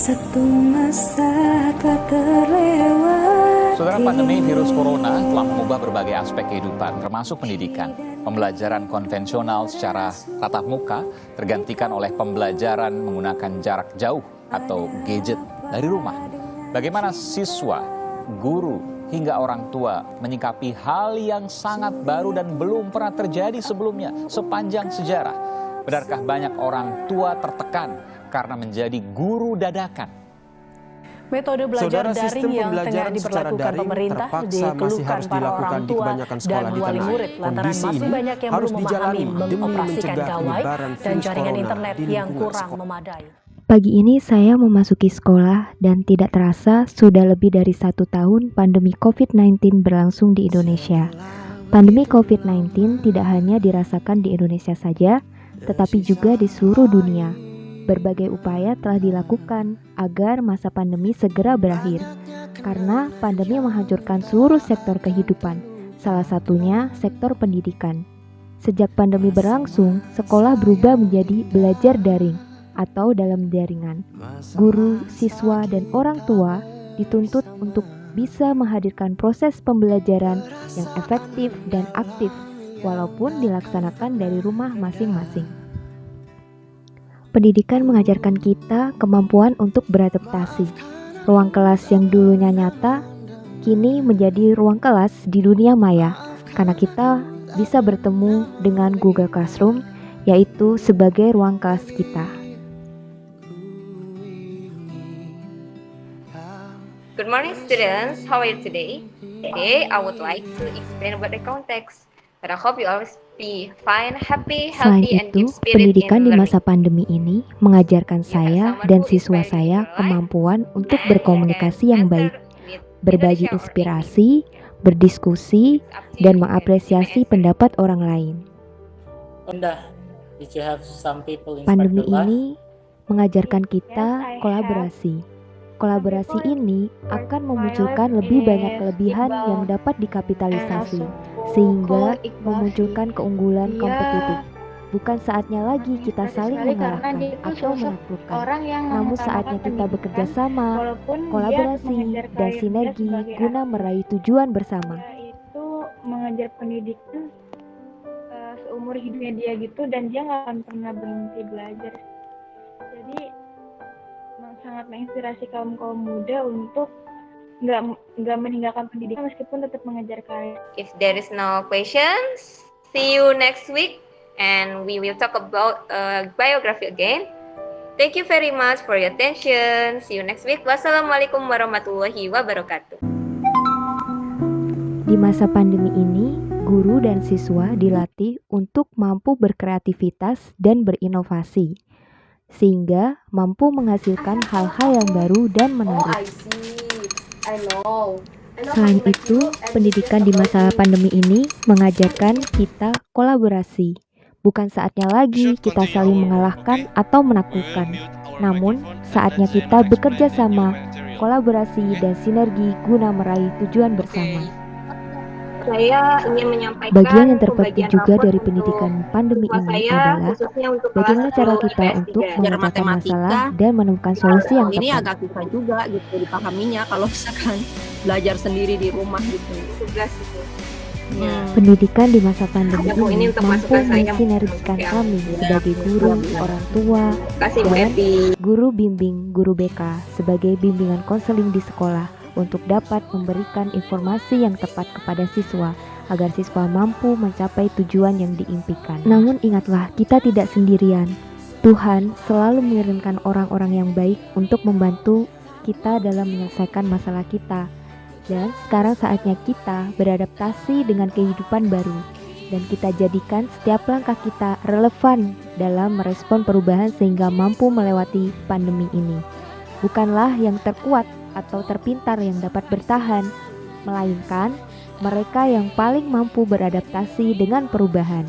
Satu masa telah terlewati. Saudara, pandemi virus corona telah mengubah berbagai aspek kehidupan, termasuk pendidikan. Pembelajaran konvensional secara tatap muka tergantikan oleh pembelajaran menggunakan jarak jauh atau gadget dari rumah. Bagaimana siswa, guru, hingga orang tua menyikapi hal yang sangat baru dan belum pernah terjadi sebelumnya sepanjang sejarah? Benarkah banyak orang tua tertekan karena menjadi guru dadakan? Metode belajar daring yang tengah diberlakukan pemerintah dikeluhkan para orang tua dan wali murid lantaran masih banyak yang belum memahami mengoperasikan gawai dan jaringan internet yang kurang memadai. Pagi ini saya memasuki sekolah dan tidak terasa sudah lebih dari 1 tahun pandemi COVID-19 berlangsung di Indonesia. Pandemi COVID-19 tidak hanya dirasakan di Indonesia saja, tetapi juga di seluruh dunia. Berbagai upaya telah dilakukan agar masa pandemi segera berakhir, karena pandemi menghancurkan seluruh sektor kehidupan, salah satunya sektor pendidikan. Sejak pandemi berlangsung, sekolah berubah menjadi belajar daring atau dalam jaringan. Guru, siswa, dan orang tua dituntut untuk bisa menghadirkan proses pembelajaran yang efektif dan aktif, walaupun dilaksanakan dari rumah masing-masing. Pendidikan mengajarkan kita kemampuan untuk beradaptasi. Ruang kelas yang dulunya nyata, kini menjadi ruang kelas di dunia maya, karena kita bisa bertemu dengan Google Classroom, yaitu sebagai ruang kelas kita. Good morning, students. How are you today? Today, I would like to explain about the context. But I hope you always be fine, happy, Selain healthy, and itu, keep spirit pendidikan in di masa learning. pandemi ini mengajarkan saya dan siswa saya kemampuan untuk berkomunikasi yang baik, berbagi inspirasi, berdiskusi, dan mengapresiasi pendapat orang lain. Pandemi ini mengajarkan kita kolaborasi. Kolaborasi ini akan memunculkan lebih banyak kelebihan yang dapat dikapitalisasi, sehingga memunculkan keunggulan kompetitif. Bukan saatnya lagi kita saling mengalahkan atau menaklukkan, namun saatnya kita bekerja sama, kolaborasi, dan sinergi guna meraih tujuan bersama. Itu mengajar pendidikan seumur hidupnya dia gitu, dan dia nggak akan pernah berhenti belajar. Jadi sangat menginspirasi kaum muda untuk nggak meninggalkan pendidikan meskipun tetap mengejar karir. If there is no questions, see you next week, and we will talk about biography again. Thank you very much for your attention. See you next week. Wassalamualaikum warahmatullahi wabarakatuh. Di masa pandemi ini, guru dan siswa dilatih untuk mampu berkreativitas dan berinovasi, sehingga mampu menghasilkan hal-hal yang baru dan menarik. Selain itu, pendidikan di masa pandemi ini mengajarkan kita kolaborasi. Bukan saatnya lagi kita saling mengalahkan atau menaklukkan, namun saatnya kita bekerja sama, kolaborasi dan sinergi guna meraih tujuan bersama. Saya ingin menyampaikan Bagian yang terpenting juga dari pendidikan pandemi ini adalah bagaimana cara kita untuk memecahkan masalah dan menemukan solusi yang ini tepat. agak susah juga gitu dipahaminya kalau misalkan belajar sendiri di rumah gitu. tugas itu. Pendidikan di masa pandemi Ya, Bu, ini untuk mampu masukan saya mensinergikan yang kami sebagai guru, orang tua, Kasih Bu dan Epi. guru bimbing, guru BK sebagai bimbingan konseling di sekolah untuk dapat memberikan informasi yang tepat kepada siswa agar siswa mampu mencapai tujuan yang diimpikan. Namun ingatlah, kita tidak sendirian. Tuhan selalu mengirimkan orang-orang yang baik untuk membantu kita dalam menyelesaikan masalah kita. Dan sekarang saatnya kita beradaptasi dengan kehidupan baru, dan kita jadikan setiap langkah kita relevan dalam merespon perubahan sehingga mampu melewati pandemi ini. Bukanlah yang terkuat atau terpintar yang dapat bertahan, melainkan mereka yang paling mampu beradaptasi dengan perubahan.